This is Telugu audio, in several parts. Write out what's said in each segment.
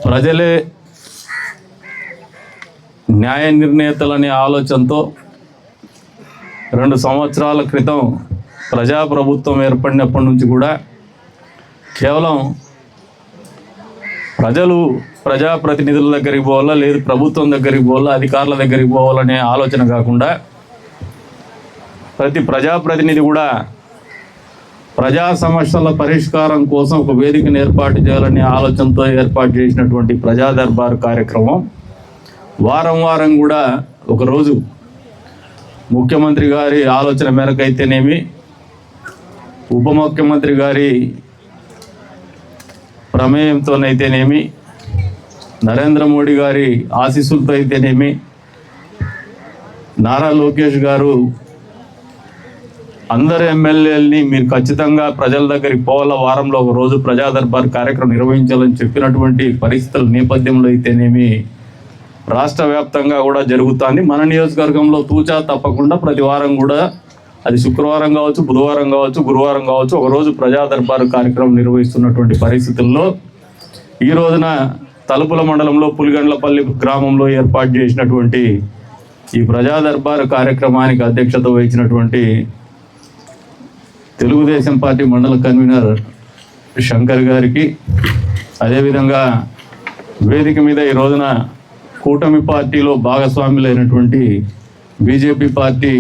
ప్రజలే న్యాయ నిర్ణేతలనే ఆలోచనతో 2 సంవత్సరాల క్రితం ప్రజాప్రభుత్వం ఏర్పడినప్పటి నుంచి కూడా కేవలం ప్రజలు ప్రజాప్రతినిధుల దగ్గరికి పోవాలా, లేదు ప్రభుత్వం దగ్గరికి పోవాలా, అధికారుల దగ్గరికి పోవాలనే ఆలోచన కాకుండా ప్రతి ప్రజాప్రతినిధి కూడా ప్రజా సమస్యల పరిష్కారం కోసం ఒక వేదికను ఏర్పాటు చేయాలనే ఆలోచనతో ఏర్పాటు చేసినటువంటి ప్రజా దర్బార్ కార్యక్రమం వారం వారం కూడా ఒకరోజు ముఖ్యమంత్రి గారి ఆలోచన మేరకు అయితేనేమి, ఉప ముఖ్యమంత్రి గారి ప్రమేయంతోనైతేనేమి, నరేంద్ర మోడీ గారి ఆశీస్సులతో అయితేనేమి, నారా లోకేష్ గారు అందరు ఎమ్మెల్యేలని మీరు ఖచ్చితంగా ప్రజల దగ్గరికి పోవాల, వారంలో ఒక రోజు ప్రజా దర్బార్ కార్యక్రమం నిర్వహించాలని చెప్పినటువంటి పరిస్థితుల నేపథ్యంలో అయితేనేమి రాష్ట్ర వ్యాప్తంగా కూడా జరుగుతుంది. మన నియోజకవర్గంలో తూచా తప్పకుండా ప్రతి వారం కూడా, అది శుక్రవారం కావచ్చు, బుధవారం కావచ్చు, గురువారం కావచ్చు, ఒకరోజు ప్రజా దర్బారు కార్యక్రమం నిర్వహిస్తున్నటువంటి పరిస్థితుల్లో ఈ రోజున తలుపుల మండలంలో పులిగండ్లపల్లి గ్రామంలో ఏర్పాటు చేసినటువంటి ఈ ప్రజా దర్బారు కార్యక్రమానికి అధ్యక్షత వహించినటువంటి తెలుగుదేశం పార్టీ మండల కన్వీనర్ శంకర్ గారికి, అదేవిధంగా వేదిక మీద ఈ రోజున కూటమి పార్టీలో భాగస్వాములైనటువంటి బీజేపీ పార్టీ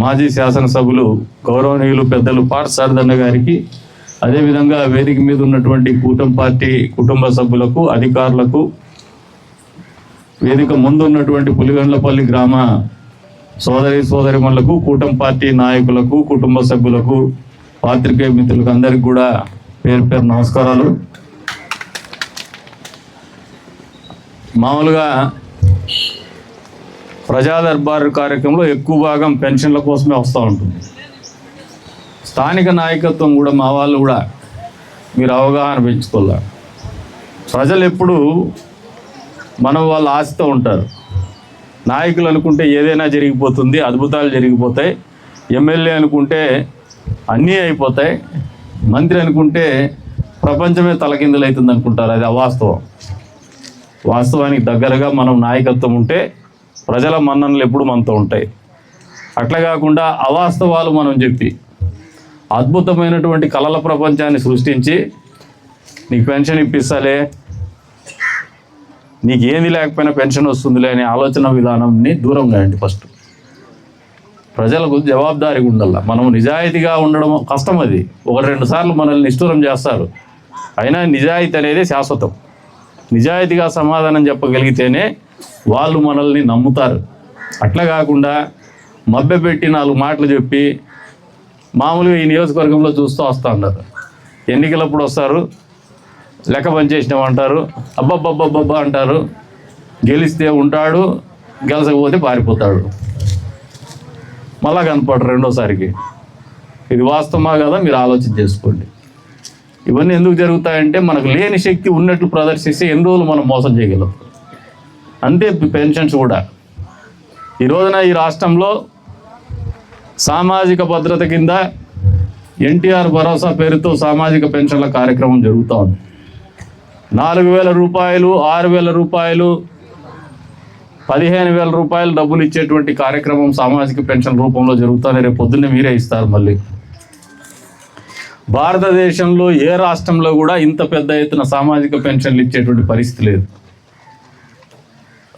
మాజీ శాసనసభ్యులు గౌరవనీయులు పెద్దలు పార్థసారథి గారికి, అదేవిధంగా వేదిక మీద ఉన్నటువంటి కూటమి పార్టీ కుటుంబ సభ్యులకు, అధికారులకు, వేదిక ముందు ఉన్నటువంటి పులిగండ్లపల్లి గ్రామ సోదరిమణులకు, కూటమి పార్టీ నాయకులకు, కుటుంబ సభ్యులకు, పాత్రికేయ మిత్రులకు అందరికీ కూడా పేరు పేరు నమస్కారాలు. మామూలుగా ప్రజా దర్బార్ కార్యక్రమంలో ఎక్కువ భాగం పెన్షన్ల కోసమే వస్తూ ఉంటుంది. స్థానిక నాయకత్వం కూడా మా వాళ్ళు కూడా మీరు అవగాహన పెంచుకోవాలి. ప్రజలు ఎప్పుడు మనం వాళ్ళ ఆశతో ఉంటారు. నాయకులు అనుకుంటే ఏదైనా జరిగిపోతుంది, అద్భుతాలు జరిగిపోతాయి. ఎమ్మెల్యే అనుకుంటే అన్నీ అయిపోతాయి. మంత్రి అనుకుంటే ప్రపంచమే తలకిందులవుతుంది అనుకుంటారు. అది అవాస్తవం. వాస్తవానికి దగ్గరగా మనం నాయకత్వం ఉంటే ప్రజల మన్ననలు ఎప్పుడు మనతో ఉంటాయి. అట్లా కాకుండా అవాస్తవాలు మనం చెప్పి అద్భుతమైనటువంటి కళల ప్రపంచాన్ని సృష్టించి నీకు పెన్షన్ ఇప్పిస్తాలే, నీకు ఏంది లేకపోయినా పెన్షన్ వస్తుందిలే అనే ఆలోచన విధానాన్ని దూరంగా అండి. ఫస్ట్ ప్రజలకు జవాబుదారీగా ఉండాల. మనం నిజాయితీగా ఉండడం కష్టం. అది 1-2 సార్లు మనల్ని నిష్ఠూరం చేస్తారు. అయినా నిజాయితీ అనేది శాశ్వతం. నిజాయితీగా సమాధానం చెప్పగలిగితేనే వాళ్ళు మనల్ని నమ్ముతారు. అట్లా కాకుండా మభ్యపెట్టి 4 మాటలు చెప్పి మామూలుగా ఈ నియోజకవర్గంలో చూస్తూ వస్తూ ఉన్నారు. ఎన్నికలప్పుడు వస్తారు, లెక్క పనిచేసినామంటారు, అబ్బబ్బబ్బబ్బబ్బా అంటారు. గెలిస్తే ఉంటాడు, గెలచకపోతే పారిపోతాడు, మళ్ళా కనపడరు రెండోసారికి. ఇది వాస్తవమా కదా? మీరు ఆలోచన చేసుకోండి. ఇవన్నీ ఎందుకు జరుగుతాయంటే మనకు లేని శక్తి ఉన్నట్లు ప్రదర్శిస్తే ఎన్ని రోజులు మనం మోసం చేయగలం. అంతే పెన్షన్స్ కూడా. ఈ రోజున ఈ రాష్ట్రంలో సామాజిక భద్రత కింద ఎన్టీఆర్ భరోసా పేరుతో సామాజిక పెన్షన్ల కార్యక్రమం జరుగుతూ ఉంది. 4,000 రూపాయలు, 6,000 రూపాయలు, 15,000 రూపాయలు డబ్బులు ఇచ్చేటువంటి కార్యక్రమం సామాజిక పెన్షన్ రూపంలో జరుగుతుంది. రేపు పొద్దున్నే మీరే ఇస్తారు. మళ్ళీ భారతదేశంలో ఏ రాష్ట్రంలో కూడా ఇంత పెద్ద ఎత్తున సామాజిక పెన్షన్లు ఇచ్చేటువంటి పరిస్థితి లేదు.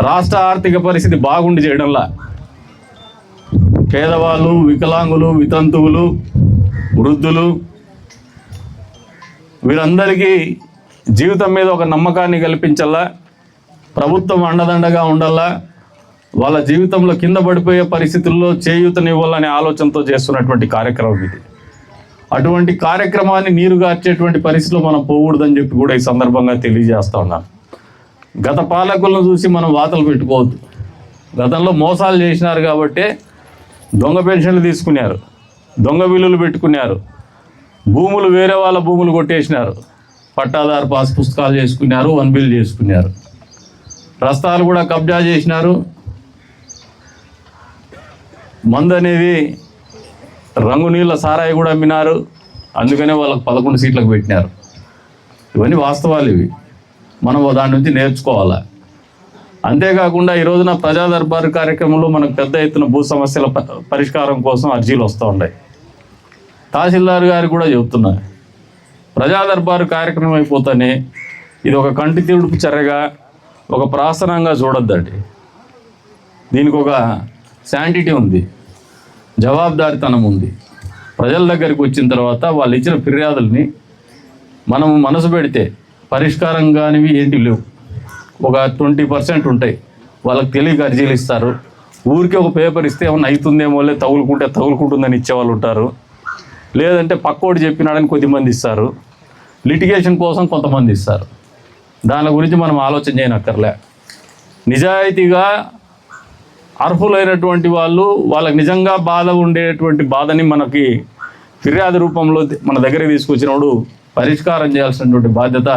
రాష్ట్ర ఆర్థిక పరిస్థితి బాగుండి చేయడంలా పేదవాళ్ళు, వికలాంగులు, వితంతువులు, వృద్ధులు వీరందరికీ జీవితం మీద ఒక నమ్మకాన్ని కల్పించాలా, ప్రభుత్వం అండదండగా ఉండాలా, వాళ్ళ జీవితంలో కింద పడిపోయే పరిస్థితుల్లో చేయూతనివ్వాలనే ఆలోచనతో చేస్తున్నటువంటి కార్యక్రమం ఇది. అటువంటి కార్యక్రమాన్ని నీరుగార్చేటువంటి పరిస్థితిలో మనం పోకూడదని చెప్పి కూడా ఈ సందర్భంగా తెలియజేస్తా ఉన్నాను. గత పాలకులను చూసి మనం వాతలు పెట్టుకోవద్దు. గతంలో మోసాలు చేసినారు కాబట్టి దొంగ పెన్షన్లు తీసుకున్నారు, దొంగ బిల్లులు పెట్టుకున్నారు, భూములు వేరే వాళ్ళ భూములు కొట్టేసినారు, పట్టాదారు పాస్ పుస్తకాలు చేసుకున్నారు, 1 బిల్ చేసుకున్నారు, రస్తాలు కూడా కబ్జా చేసినారు. మందు అనేది రంగు నీళ్ళ సారాయి కూడా అమ్మినారు. అందుకనే వాళ్ళకు 11 సీట్లకు పెట్టినారు. ఇవన్నీ వాస్తవాలు. ఇవి మనం దాని నుంచి నేర్చుకోవాలి. అంతేకాకుండా ఈ రోజున ప్రజా దర్బారు కార్యక్రమంలో మనకు పెద్ద ఎత్తున భూ సమస్యల పరిష్కారం కోసం అర్జీలు వస్తూ ఉన్నాయి. తహసీల్దార్ గారు కూడా చెబుతున్నారు, ప్రజా దర్బారు కార్యక్రమం అయిపోతానే ఇది ఒక కంటి తీడుపు చర్యగా, ఒక ప్రాసనంగా చూడొద్దండి. దీనికి ఒక శాంటిటీ ఉంది, జవాబుదారితనం ఉంది. ప్రజల దగ్గరికి వచ్చిన తర్వాత వాళ్ళు ఇచ్చిన ఫిర్యాదుల్ని మనం మనసు పెడితే పరిష్కారం కానివి ఏంటి లేవు. ఒక 20% ఉంటాయి, వాళ్ళకి తెలియక అర్జీలు ఇస్తారు. ఊరికి ఒక పేపర్ ఇస్తే ఏమన్నా అవుతుందేమో, తగులుకుంటుందని ఇచ్చేవాళ్ళు ఉంటారు. లేదంటే పక్కోడు చెప్పినాడని కొద్దిమంది ఇస్తారు, లిటిగేషన్ కోసం కొంతమంది ఇస్తారు. దాని గురించి మనం ఆలోచన చేయనక్కర్లే. నిజాయితీగా అర్హులైనటువంటి వాళ్ళు, వాళ్ళకి నిజంగా బాధ ఉండేటువంటి బాధని మనకి ఫిర్యాదు రూపంలో మన దగ్గరికి తీసుకొచ్చినప్పుడు పరిష్కారం చేయాల్సినటువంటి బాధ్యత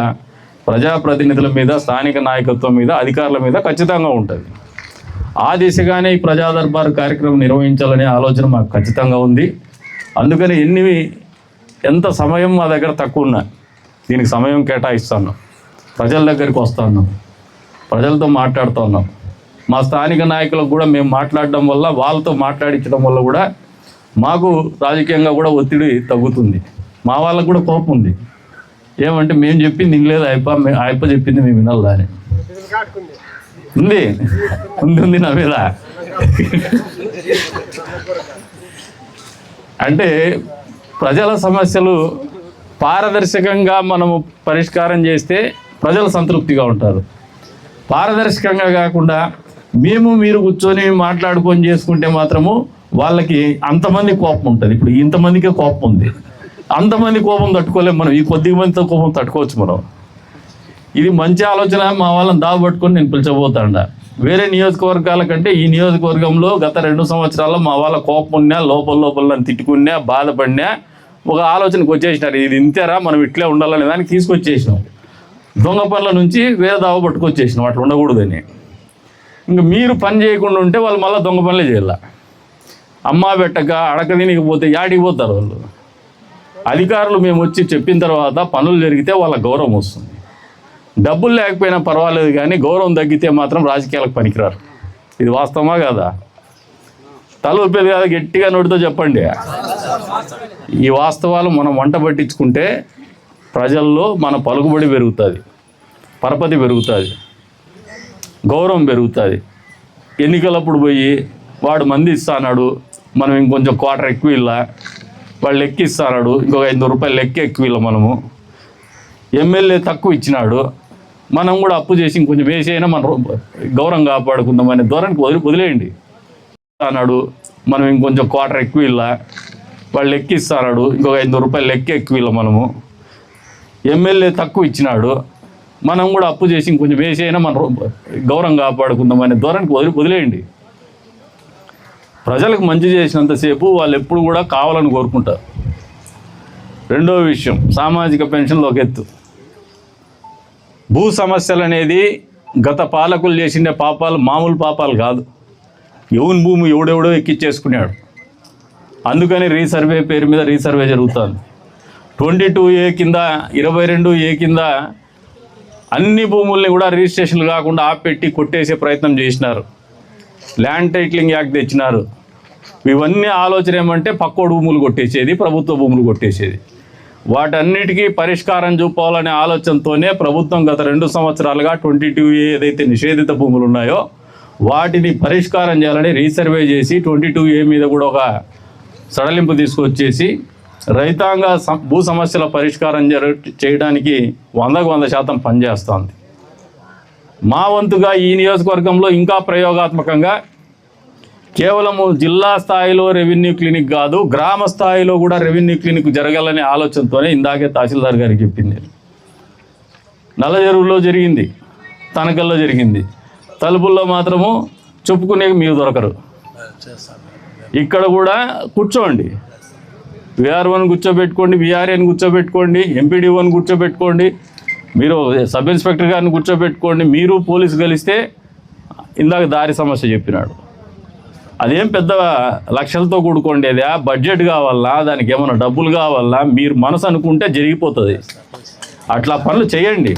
ప్రజాప్రతినిధుల మీద, స్థానిక నాయకత్వం మీద, అధికారుల మీద ఖచ్చితంగా ఉంటుంది. ఆ దిశగానే ఈ ప్రజా దర్బారు కార్యక్రమం నిర్వహించాలనే ఆలోచన మాకు ఖచ్చితంగా ఉంది. అందుకని ఎంత సమయం మా దగ్గర తక్కువ ఉన్నా దీనికి సమయం కేటాయిస్తున్నాం, ప్రజల దగ్గరికి వస్తున్నాం, ప్రజలతో మాట్లాడుతున్నాం. మా స్థానిక నాయకులకు కూడా మేము మాట్లాడడం వల్ల, వాళ్ళతో మాట్లాడించడం వల్ల కూడా మాకు రాజకీయంగా కూడా ఒత్తిడి తగ్గుతుంది. మా వాళ్ళకు కూడా కోపం ఉంది, ఏమంటే మేము చెప్పింది వినలేదు, ఆయప్ప చెప్పింది మేము వినాలా అని ఉంది నా మీద. అంటే ప్రజల సమస్యలు పారదర్శకంగా మనము పరిష్కారం చేస్తే ప్రజలు సంతృప్తిగా ఉంటారు. పారదర్శకంగా కాకుండా మీరు కూర్చొని మాట్లాడుకొని చేసుకుంటే మాత్రము వాళ్ళకి అంతమంది కోపం ఉంటుంది. ఇప్పుడు ఇంతమందికే కోపం ఉంది, అంతమంది కోపం తట్టుకోలేము మనం. ఈ కొద్ది మందితో కోపం తట్టుకోవచ్చు మనం. ఇది మంచి ఆలోచన. మా వాళ్ళని దాబట్టుకొని నేను పిలిచబోతాండా. వేరే నియోజకవర్గాల కంటే ఈ నియోజకవర్గంలో గత 2 సంవత్సరాల్లో మా వాళ్ళ కోపం ఉన్నా, లోపల నన్ను తిట్టుకున్నా, బాధపడినా ఒక ఆలోచనకు వచ్చేసినారు, ఇది ఇంతేరా, మనం ఇట్లే ఉండాలనే దానికి తీసుకొచ్చేసినాం. దొంగ పనుల నుంచి వేరే దావ పట్టుకొచ్చేసినాం, అట్లా ఉండకూడదని. ఇంకా మీరు పని చేయకుండా ఉంటే వాళ్ళు మళ్ళీ దొంగ పనులే చేయాల. అమ్మా పెట్టక అడక దీనికి పోతే యాడికి పోతారు వాళ్ళు. అధికారులు మేము వచ్చి చెప్పిన తర్వాత పనులు జరిగితే వాళ్ళ గౌరవం వస్తుంది. డబ్బులు లేకపోయినా పర్వాలేదు, కానీ గౌరవం తగ్గితే మాత్రం రాజకీయాలకు పనికిరారు. ఇది వాస్తవమా కాదా? తల ఊపేది కాదు, గట్టిగా నోటితో చెప్పండి. ఈ వాస్తవాలు మనం వంట పట్టించుకుంటే ప్రజల్లో మన పలుకుబడి పెరుగుతుంది, పరపతి పెరుగుతుంది, గౌరవం పెరుగుతుంది. ఎన్నికలప్పుడు పోయి వాడు మంది ఇస్తాడు, మనం ఇంకొంచెం క్వార్టర్ ఎక్కువ ఇల్లా, వాళ్ళు లెక్క ఇస్తాడు, ఇంకొక 500 రూపాయలు లెక్క ఎక్కువ ఇల్ల. మనము ఎమ్మెల్యే తక్కువ ఇచ్చినాడు, మనం కూడా అప్పు చేసి ఇంకొంచెం వేసి అయినా మన గౌరవం కాపాడుకుందామనే ధోరణికి వదిలేయండి. అన్నాడు, మనం ఇంకొంచెం క్వార్టర్ ఎక్కువ ఇల్లా, వాళ్ళు లెక్క ఇస్తాడు, ఇంకొక 500 రూపాయలు లెక్క ఎక్కువ ఇల్ల. మనము ఎమ్మెల్యే తక్కువ ఇచ్చినాడు, మనం కూడా అప్పు చేసి ఇంకొంచెం వేసి అయినా మన గౌరవం కాపాడుకుందామనే ధోరణికి వదిలేయండి. ప్రజలకు మంచి చేసినంతసేపు వాళ్ళు ఎప్పుడు కూడా కావాలని కోరుకుంటారు. రెండో విషయం, సామాజిక పెన్షన్లు ఒక ఎత్తు. భూ సమస్యలు అనేది గత పాలకులు చేసిన పాపాలు మామూలు పాపాలు కాదు. ఎవరి భూమి ఎవడెవడో ఎక్కిచ్చేసుకున్నాడు. అందుకని రీసర్వే పేరు మీద రీసర్వే జరుగుతుంది. 22A కింద 22A కింద అన్ని భూముల్ని కూడా రిజిస్ట్రేషన్లు కాకుండా ఆపెట్టి కొట్టేసే ప్రయత్నం చేసినారు. ల్యాండ్ టైటిలింగ్ యాక్ట్ తెచ్చినారు. ఇవన్నీ ఆలోచన ఏమంటే పక్కోడు భూములు కొట్టేసేది, ప్రభుత్వ భూములు కొట్టేసేది. వాటన్నిటికీ పరిష్కారం చూపాలనే ఆలోచనతోనే ప్రభుత్వం గత 2 సంవత్సరాలుగా 22A ఏదైతే నిషేధిత భూములు ఉన్నాయో వాటిని పరిష్కారం చేయాలని రీసర్వే చేసి 22A మీద కూడా ఒక సడలింపు తీసుకొచ్చేసి రైతాంగ భూ సమస్యల పరిష్కారం చేయడానికి 100% పనిచేస్తుంది. మా వంతుగా ఈ నియోజకవర్గంలో ఇంకా ప్రయోగాత్మకంగా కేవలము జిల్లా స్థాయిలో రెవెన్యూ క్లినిక్ కాదు, గ్రామ స్థాయిలో కూడా రెవెన్యూ క్లినిక్ జరగాలనే ఆలోచనతోనే ఇందాకే తహసీల్దార్ గారికి చెప్పింది. నల్లచెరువులో జరిగింది, తనకల్లో జరిగింది, తలుపుల్లో మాత్రము చెప్పుకునే మీరు దొరకరు. ఇక్కడ కూడా కూర్చోండి, VROని కూర్చోబెట్టుకోండి, VRAని కూర్చోబెట్టుకోండి, MPDOని కూర్చోబెట్టుకోండి, మీరు సబ్ ఇన్స్పెక్టర్ గారిని కూర్చోబెట్టుకోండి. మీరు పోలీసు కలిస్తే ఇందాక దారి సమస్య చెప్పినాడు, అదేం పెద్ద లక్షలతో కూడుకోండేదా, బడ్జెట్ కావాలా, దానికి ఏమైనా డబ్బులు కావాలా, మీరు మనసు అనుకుంటే జరిగిపోతుంది. అట్లా పనులు చేయండి.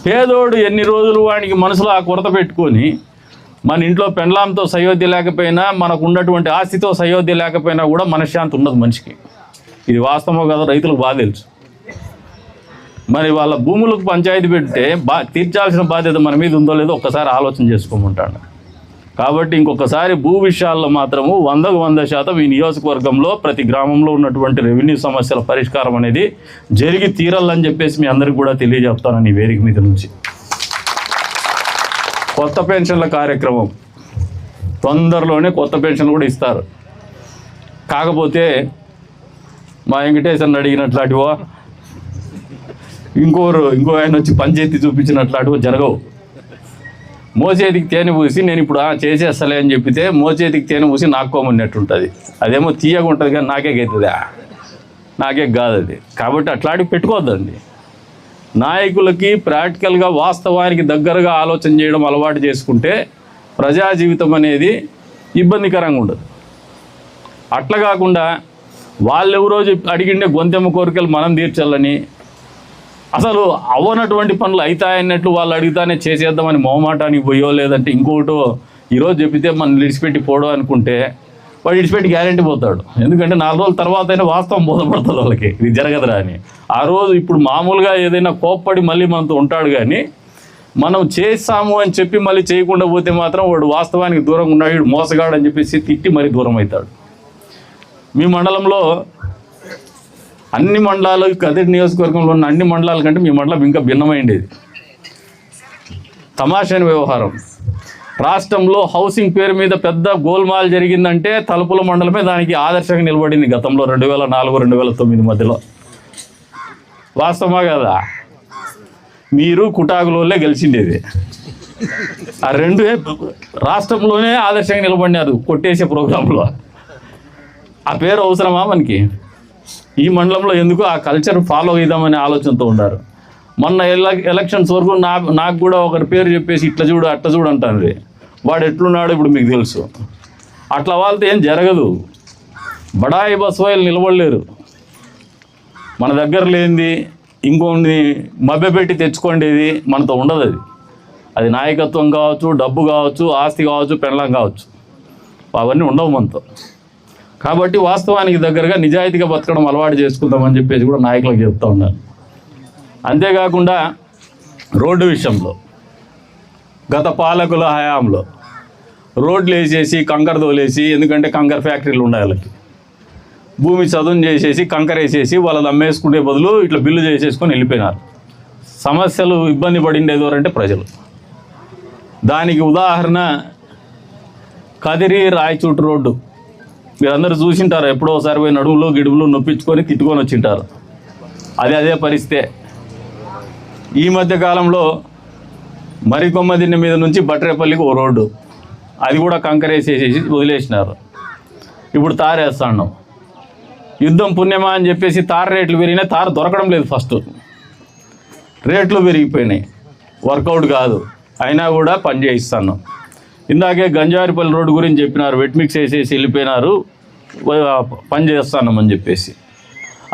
పేదోడు ఎన్ని రోజులు వాడికి మనసులో ఆ కొరత పెట్టుకొని మన ఇంట్లో పెండ్లాంతో సయోధ్య లేకపోయినా, మనకు ఉన్నటువంటి ఆస్తితో సయోధ్య లేకపోయినా కూడా మనశ్శాంతి ఉండదు మనిషికి. ఇది వాస్తవం కదా, రైతులకు బాగా తెలుసు. మరి వాళ్ళ భూములకు పంచాయతీ పెడితే తీర్చాల్సిన బాధ్యత మన మీద ఉందో లేదో ఒక్కసారి ఆలోచన చేసుకోమంటాడు. కాబట్టి ఇంకొకసారి భూ విషయాల్లో మాత్రము 100% ఈ నియోజకవర్గంలో ప్రతి గ్రామంలో ఉన్నటువంటి రెవెన్యూ సమస్యల పరిష్కారం అనేది జరిగి తీరాలని చెప్పేసి మీ అందరికీ కూడా తెలియజెప్తానని ఈ వేదిక మీద నుంచి. కొత్త పెన్షన్ల కార్యక్రమం తొందరలోనే కొత్త పెన్షన్ కూడా ఇస్తారు. కాకపోతే మా వెంకటేశ్వరని అడిగినట్లాంటివో ఇంకో ఆయన వచ్చి పంచాయతీ చూపించినట్లాంటివో జరగవు. మోచేతికి తేనె పూసి నేను ఇప్పుడు చేసేస్తలే అని చెప్పితే మోచేతికి తేనె పూసి నాక్కోమన్నట్టు ఉంటుంది. అదేమో తీయగా ఉంటుంది కానీ నాకే అవుతుందా? నాకే కాదు అది. కాబట్టి అట్లాంటివి పెట్టుకోవద్దండి. నాయకులకి ప్రాక్టికల్గా వాస్తవానికి దగ్గరగా ఆలోచన చేయడం అలవాటు చేసుకుంటే ప్రజా జీవితం అనేది ఇబ్బందికరంగా ఉండదు. అట్లా కాకుండా వాళ్ళెవరో అడిగిండే గొంతెమ్మ కోరికలు మనం తీర్చాలని, అసలు అవ్వనటువంటి పనులు అవుతాయన్నట్లు వాళ్ళు అడిగితేనే చేసేద్దామని మొహమాటానికి పోయో లేదంటే ఇంకోటో ఈరోజు చెప్పితే మనం విడిచిపెట్టి పోవడం అనుకుంటే వాడు విడిచిపెట్టి గ్యారెంటీ పోతాడు. ఎందుకంటే 4 రోజుల తర్వాత అయినా వాస్తవం బోధపడుతుంది వాళ్ళకి, ఇది జరగదురా అని. ఆ రోజు ఇప్పుడు మామూలుగా ఏదైనా కోప్పడి మళ్ళీ మనతో ఉంటాడు, కానీ మనం చేస్తాము అని చెప్పి మళ్ళీ చేయకుండా పోతే మాత్రం వాడు వాస్తవానికి దూరంగా ఉన్నాడు, వీడు మోసగాడు అని చెప్పేసి తిట్టి మరీ దూరం అవుతాడు. మీ మండలంలో అన్ని మండలాలు, కదిరి నియోజకవర్గంలో ఉన్న అన్ని మండలాల కంటే మీ మండలం ఇంకా భిన్నమైండేది. తమాషైన వ్యవహారం. రాష్ట్రంలో హౌసింగ్ పేరు మీద పెద్ద గోల్మాల్ జరిగిందంటే తలుపుల మండలమే దానికి ఆదర్శంగా నిలబడింది గతంలో 2004-2009 మధ్యలో. వాస్తవమా కదా? మీరు కుటాకులోనే గెలిచిండేది. ఆ రెండు రాష్ట్రంలోనే ఆదర్శంగా నిలబడినారు కొట్టేసే ప్రోగ్రాంలో. ఆ పేరు అవసరమా మనకి? ఈ మండలంలో ఎందుకు ఆ కల్చర్ ఫాలో అవుదామనే ఆలోచనతో ఉన్నారు. మొన్న ఎలక్షన్స్ వరకు నాకు కూడా ఒకరి పేరు చెప్పేసి ఇట్లా చూడు అట్లా చూడు అంటాను. వాడు ఎట్లున్నాడో ఇప్పుడు మీకు తెలుసు. అట్లా వాళ్ళతో ఏం జరగదు. బడాయి బస్వాయిలు నిలబడలేరు. మన దగ్గర లేనిది ఇంకొన్ని మభ్యపెట్టి తెచ్చుకోండేది మనతో ఉండదు. అది నాయకత్వం కావచ్చు, డబ్బు కావచ్చు, ఆస్తి కావచ్చు, పెండ్లం కావచ్చు, అవన్నీ ఉండవు మనతో. కాబట్టి వాస్తవానికి దగ్గరగా నిజాయితీగా బతకడం అలవాటు చేసుకుందామని చెప్పేసి కూడా నాయకులకు చెప్తూ ఉన్నారు. అంతేకాకుండా రోడ్డు విషయంలో గత పాలకుల హయాంలో రోడ్లు వేసేసి కంకర తోలేసి, ఎందుకంటే కంకర ఫ్యాక్టరీలు ఉన్నాయి వాళ్ళకి, భూమి చదును చేసేసి కంకర వేసేసి వాళ్ళని అమ్మేసుకునే బదులు ఇట్లా బిల్లు చేసేసుకొని వెళ్ళిపోయినారు. సమస్యలు ఇబ్బంది పడిండేదోరంటే ప్రజలు. దానికి ఉదాహరణ కదిరి రాయచూటు రోడ్డు. మీరందరూ చూసింటారు, ఎప్పుడో ఒకసారి పోయి నడుములు గిడుములు నొప్పించుకొని తిట్టుకొని వచ్చింటారు. అదే పరిస్థితే. ఈ మధ్య కాలంలో మరికొమ్మదిన్నె మీద నుంచి బట్రేపల్లికి ఓ రోడ్డు, అది కూడా కంకరేసేసేసి వదిలేసినారు. ఇప్పుడు తారేస్తాను. యుద్ధం పుణ్యమా అని చెప్పేసి తారు రేట్లు పెరిగినాయి. తారు దొరకడం లేదు. ఫస్ట్ రేట్లు పెరిగిపోయినాయి, వర్కౌట్ కాదు. అయినా కూడా పని చేయిస్తాను. ఇందాకే గంజారిపల్లి రోడ్డు గురించి చెప్పినారు, వెట్ మిక్స్ వేసేసి వెళ్ళిపోయినారు, పని చేస్తామని చెప్పేసి.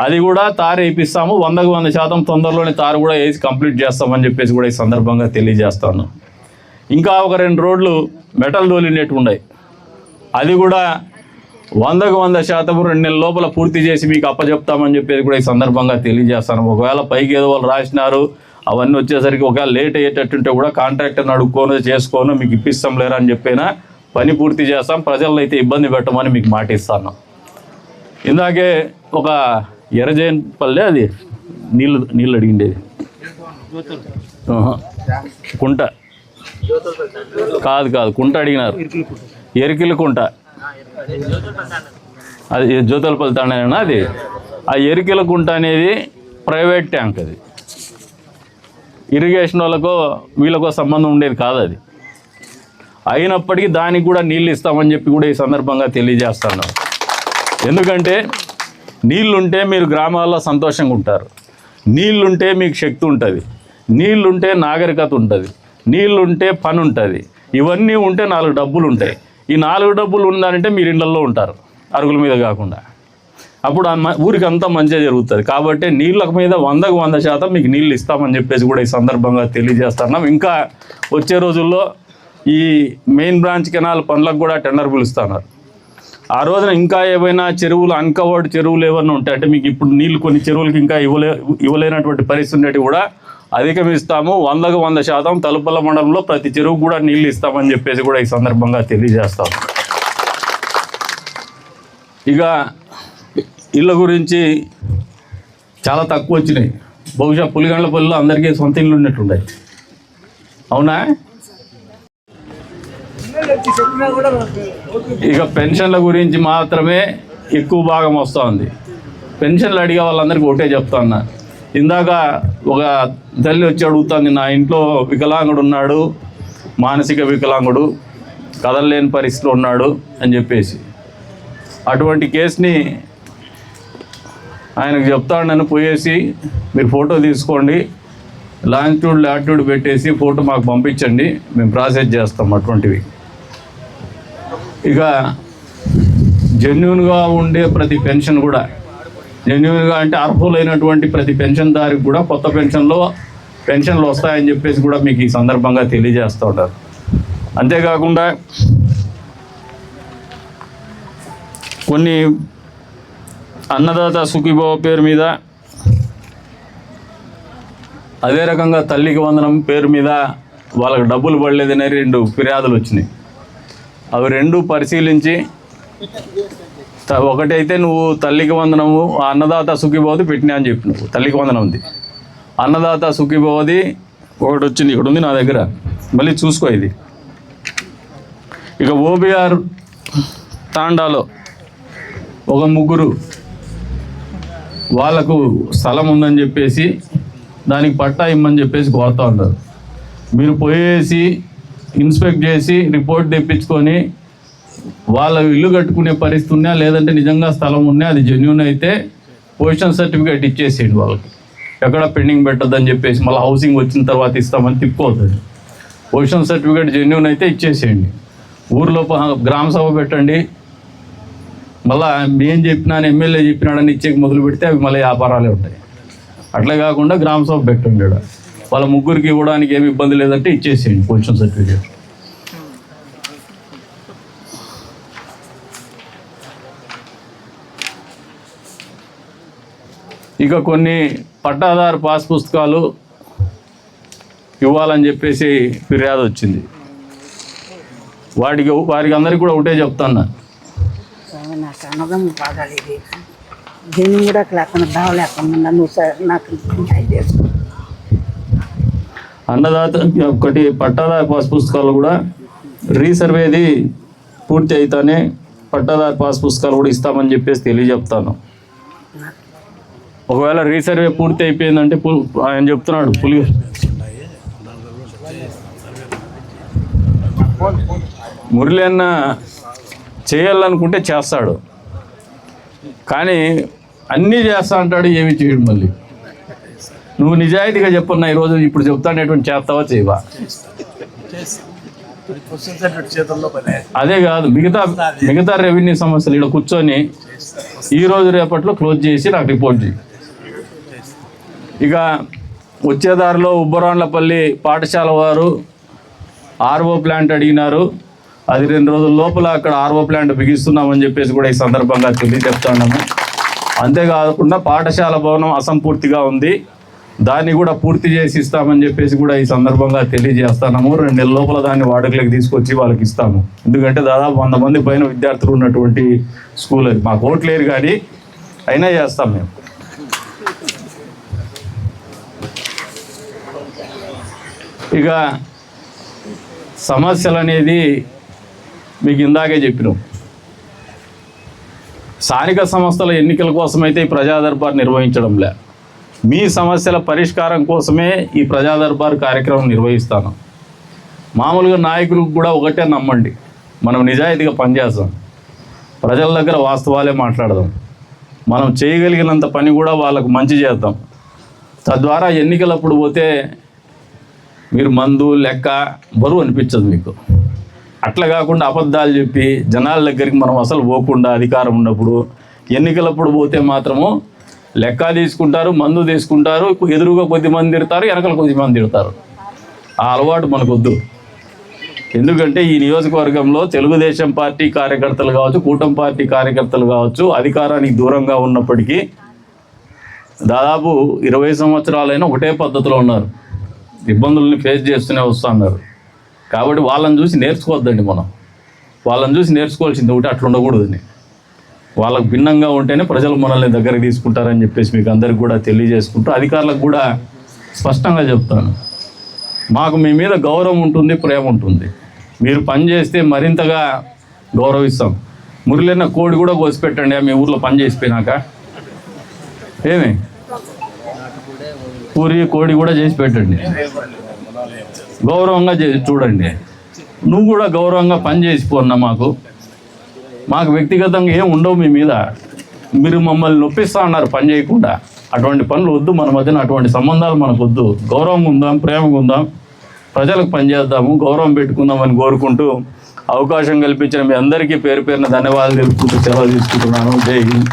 అది కూడా తారు వేయిస్తాము, 100% తొందరలోనే తారు కూడా వేసి కంప్లీట్ చేస్తామని చెప్పేసి కూడా ఈ సందర్భంగా తెలియజేస్తాను. ఇంకా ఒక 2 రోడ్లు మెటల్ డోలినట్టు ఉన్నాయి, అది కూడా 100% 2 నెలల లోపల పూర్తి చేసి మీకు అప్పచెప్తామని చెప్పేసి కూడా ఈ సందర్భంగా తెలియజేస్తాను. ఒకవేళ పైకి ఏదో వాళ్ళు రాసినారు, అవన్నీ వచ్చేసరికి ఒకవేళ లేట్ అయ్యేటట్టుంటే కూడా కాంట్రాక్టర్ని అడుక్కోను చేసుకోను మీకు ఇప్పిస్తాం లేరా అని చెప్పినా పని పూర్తి చేస్తాం, ప్రజలను అయితే ఇబ్బంది పెట్టమని మీకు మాట ఇస్తాను. ఇందాకే ఒక ఎర్రజైన్పల్లి, అది నీళ్ళు అడిగిండేది కుంట కాదు కుంట అడిగినారు, ఎరికిల కుంట, అది జ్యోతులపల్లి తండనేనా అది. ఆ ఎరికిల కుంట అనేది ప్రైవేట్ ట్యాంక్, అది ఇరిగేషన్ వాళ్ళకో వీళ్ళకో సంబంధం ఉండేది కాదు అది. అయినప్పటికీ దానికి కూడా నీళ్ళు ఇస్తామని చెప్పి కూడా ఈ సందర్భంగా తెలియజేస్తాను. ఎందుకంటే నీళ్ళుంటే మీరు గ్రామాల్లో సంతోషంగా ఉంటారు, నీళ్ళుంటే మీకు శక్తి ఉంటుంది, నీళ్ళుంటే నాగరికత ఉంటుంది, నీళ్ళుంటే పని ఉంటుంది. ఇవన్నీ ఉంటే 4 డబ్బులు ఉంటాయి. ఈ 4 డబ్బులు ఉండాలంటే మీరు ఇళ్ళల్లో ఉంటారు, అరుగుల మీద కాకుండా. అప్పుడు ఊరికి అంతా మంచిగా జరుగుతుంది. కాబట్టి నీళ్ళ మీద 100% మీకు నీళ్ళు ఇస్తామని చెప్పేసి కూడా ఈ సందర్భంగా తెలియజేస్తున్నాం. ఇంకా వచ్చే రోజుల్లో ఈ మెయిన్ బ్రాంచ్ కెనాల్ పనులకు కూడా టెండర్ పిలుస్తున్నారు. ఆ రోజున ఇంకా ఏవైనా చెరువులు అన్కవర్డ్ చెరువులు ఏమైనా ఉంటాయి అంటే మీకు ఇప్పుడు నీళ్ళు కొన్ని చెరువులకి ఇంకా ఇవ్వలేనటువంటి పరిస్థితి ఉండేవి కూడా అధిగమిస్తాము. 100% తలుపల మండలంలో ప్రతి చెరువు కూడా నీళ్ళు ఇస్తామని చెప్పేసి కూడా ఈ సందర్భంగా తెలియజేస్తాం. ఇక ఇళ్ళ గురించి చాలా తక్కువ వచ్చినాయి. బహుశా పులిగండ్లపల్లిలో అందరికీ సొంత ఇళ్ళు ఉన్నట్టుంటాయి. అవునా? ఇక పెన్షన్ల గురించి మాత్రమే ఎక్కువ భాగం వస్తుంది. పెన్షన్లు అడిగే వాళ్ళందరికీ ఒకటే చెప్తున్నా. ఇందాక ఒక తల్లి వచ్చి అడుగుతుంది, నా ఇంట్లో వికలాంగుడు ఉన్నాడు, మానసిక వికలాంగుడు, కదలలేని పరిస్థితిలో ఉన్నాడు అని చెప్పేసి. అటువంటి కేసుని ఆయనకు చెప్తాడు, నన్ను పోయేసి మీరు ఫోటో తీసుకోండి, లాంగిట్యూడ్ లాటిట్యూడ్ పెట్టేసి ఫోటో మాకు పంపించండి, మేము ప్రాసెస్ చేస్తాం అటువంటివి. ఇక జెన్యూన్గా ఉండే ప్రతి పెన్షన్ కూడా జెన్యూన్గా అంటే అర్హులైనటువంటి ప్రతి పెన్షన్దారికి కూడా కొత్త పెన్షన్లు వస్తాయని చెప్పేసి కూడా మీకు ఈ సందర్భంగా తెలియజేస్తూ ఉంటారు. అంతేకాకుండా కొన్ని అన్నదాత సుఖీభవ పేరు మీద, అదే రకంగా తల్లికి వందనం పేరు మీద వాళ్ళకి డబ్బులు పడలేదని 2 ఫిర్యాదులు వచ్చినాయి. అవి 2 పరిశీలించి, ఒకటైతే నువ్వు తల్లికి వందనము అన్నదాత సుఖీభవది పెట్టినా అని చెప్పినావు, తల్లికి వందనం ఉంది. అన్నదాత సుఖీభవది ఒకటి వచ్చింది, ఇక్కడ ఉంది నా దగ్గర, మళ్ళీ చూసుకో ఇది. ఇక ఓబీఆర్ తాండాలో ఒక 3 వాళ్ళకు స్థలం ఉందని చెప్పేసి దానికి పట్టా ఇమ్మని చెప్పేసి కోరుతూ ఉంటారు. మీరు పోయేసి ఇన్స్పెక్ట్ చేసి రిపోర్ట్ తెప్పించుకొని వాళ్ళ ఇల్లు కట్టుకునే పరిస్థితి ఉన్నా, లేదంటే నిజంగా స్థలం ఉన్నా, అది జెన్యూన్ అయితే పొజిషన్ సర్టిఫికేట్ ఇచ్చేసేయండి వాళ్ళకి. ఎక్కడ పెండింగ్ పెట్టద్దని చెప్పేసి మళ్ళీ హౌసింగ్ వచ్చిన తర్వాత ఇస్తామని తిప్పుకోవద్దండి. పొజిషన్ సర్టిఫికేట్ జెన్యూన్ అయితే ఇచ్చేసేయండి. ఊర్లో గ్రామ సభ పెట్టండి. మళ్ళీ నేను చెప్పినాను, ఎమ్మెల్యే చెప్పినాడని ఇచ్చేకి మొదలు పెడితే అవి మళ్ళీ వ్యాపారాలే ఉంటాయి. అట్లా కాకుండా గ్రామ సభ పెట్టండి. వాళ్ళ 3 ఇవ్వడానికి ఏమి ఇబ్బంది లేదంటే ఇచ్చేసేయండి పొజిషన్ సర్టిఫికేట్. ఇక కొన్ని పట్టాదారు పాస్ పుస్తకాలు ఇవ్వాలని చెప్పేసి ఫిర్యాదు వచ్చింది. వారికి అందరికీ కూడా ఒకటే చెప్తాను, నాకు అన్నదమ్ము బాగాలి, దీన్ని కూడా లేకుండా దావ లేకుండా నువ్వు నాకు అన్నదాత ఒకటి పట్టాదారు పాస్ పుస్తకాలు కూడా రీసర్వేది పూర్తి అయితేనే పట్టాదారు పాస్ పుస్తకాలు కూడా ఇస్తామని చెప్పేసి తెలియజెప్తాను. ఒకవేళ రీసర్వే పూర్తి అయిపోయిందంటే ఆయన చెప్తున్నాడు మురళి అన్న చేయాలనుకుంటే చేస్తాడు, కానీ అన్నీ చేస్తా అంటాడు, ఏమి చేయడు. మళ్ళీ నువ్వు నిజాయితీగా చెప్పున్నా ఈరోజు ఇప్పుడు చెప్తానేటువంటి చేస్తావా చేయవా? అదే కాదు, మిగతా రెవెన్యూ సమస్యలు ఇక్కడ కూర్చొని ఈరోజు రేపట్లో క్లోజ్ చేసి నాకు రిపోర్ట్ చేయి. ఇక వచ్చేదారిలో ఉబ్బరాండ్లపల్లి పాఠశాల వారు ఆర్ఓ ప్లాంట్ అడిగినారు. అది 2 రోజుల లోపల అక్కడ ఆర్ఓ ప్లాంట్ బిగిస్తున్నామని చెప్పేసి కూడా ఈ సందర్భంగా తెలియజెప్తున్నాము. అంతేకాకుండా పాఠశాల భవనం అసంపూర్తిగా ఉంది, దాన్ని కూడా పూర్తి చేసి ఇస్తామని చెప్పేసి కూడా ఈ సందర్భంగా తెలియజేస్తున్నాము. 2 నెలల లోపల దాన్ని వాడుకలోకి తీసుకొచ్చి వాళ్ళకి ఇస్తాము. ఎందుకంటే దాదాపు 100 మంది పైన విద్యార్థులు ఉన్నటువంటి స్కూల్ అది. మాకు ఓట్లు లేరు కానీ అయినా చేస్తాం మేము. ఇక సమస్యలు అనేది మీకు ఇందాకే చెప్పినాం. స్థానిక సంస్థల ఎన్నికల కోసమైతే ఈ ప్రజా దర్బార్ నిర్వహించడంలే, మీ సమస్యల పరిష్కారం కోసమే ఈ ప్రజా దర్బార్ కార్యక్రమం నిర్వహిస్తాను. మామూలుగా నాయకులకు కూడా ఒకటే నమ్మండి, మనం నిజాయితీగా పనిచేస్తాం, ప్రజల దగ్గర వాస్తవాలే మాట్లాడదాం, మనం చేయగలిగినంత పని కూడా వాళ్ళకు మంచి చేద్దాం. తద్వారా ఎన్నికలప్పుడు పోతే మీరు మందు లెక్క బరువు అనిపించదు మీకు. అట్లా కాకుండా అబద్ధాలు చెప్పి జనాల దగ్గరికి మనం అసలు పోకుండా అధికారం ఉన్నప్పుడు ఎన్నికలప్పుడు పోతే మాత్రము లెక్క తీసుకుంటారు, మందు తీసుకుంటారు, ఎదురుగా కొద్దిమంది తిడతారు, వెనకలు కొద్దిమంది తిడతారు. ఆ అలవాటు మనకొద్దు. ఎందుకంటే ఈ నియోజకవర్గంలో తెలుగుదేశం పార్టీ కార్యకర్తలు కావచ్చు, కూటమి పార్టీ కార్యకర్తలు కావచ్చు, అధికారానికి దూరంగా ఉన్నప్పటికీ దాదాపు 20 సంవత్సరాలైనా ఒకటే పద్ధతిలో ఉన్నారు. ఇబ్బందుల్ని ఫేస్ చేస్తూనే వస్తున్నారు. కాబట్టి వాళ్ళని చూసి నేర్చుకోవద్దండి. మనం వాళ్ళని చూసి నేర్చుకోవాల్సింది ఒకటి, అట్లా ఉండకూడదని. వాళ్ళకు భిన్నంగా ఉంటేనే ప్రజలు మనల్ని దగ్గరికి తీసుకుంటారని చెప్పేసి మీకు అందరికి కూడా తెలియజేసుకుంటూ, అధికారులకు కూడా స్పష్టంగా చెప్తాను, మాకు మీ మీద గౌరవం ఉంటుంది, ప్రేమ ఉంటుంది. మీరు పని చేస్తే మరింతగా గౌరవిస్తాం. మురళిన్న కోడి కూడా కోసిపెట్టండి మీ ఊర్లో పని చేసిపోయినాక. ఏమి పూరి కోడి కూడా చేసి పెట్టండి, గౌరవంగా చూడండి. నువ్వు కూడా గౌరవంగా పని చేసిపోన్నా. మాకు వ్యక్తిగతంగా ఏం ఉండవు మీ మీద. మీరు మమ్మల్ని నొప్పిస్తా అన్నారు పని చేయకుండా. అటువంటి పనులు వద్దు మన మధ్యన, అటువంటి సంబంధాలు మనకు వద్దు. గౌరవంగా ఉందాం, ప్రేమగా ఉందాం, ప్రజలకు పనిచేద్దాము, గౌరవం పెట్టుకుందామని కోరుకుంటూ అవకాశం కల్పించిన మీ అందరికీ పేరు పేరున ధన్యవాదాలు తెలుపుకుంటూ సెలవు తీసుకుంటున్నాను. జై హింద్.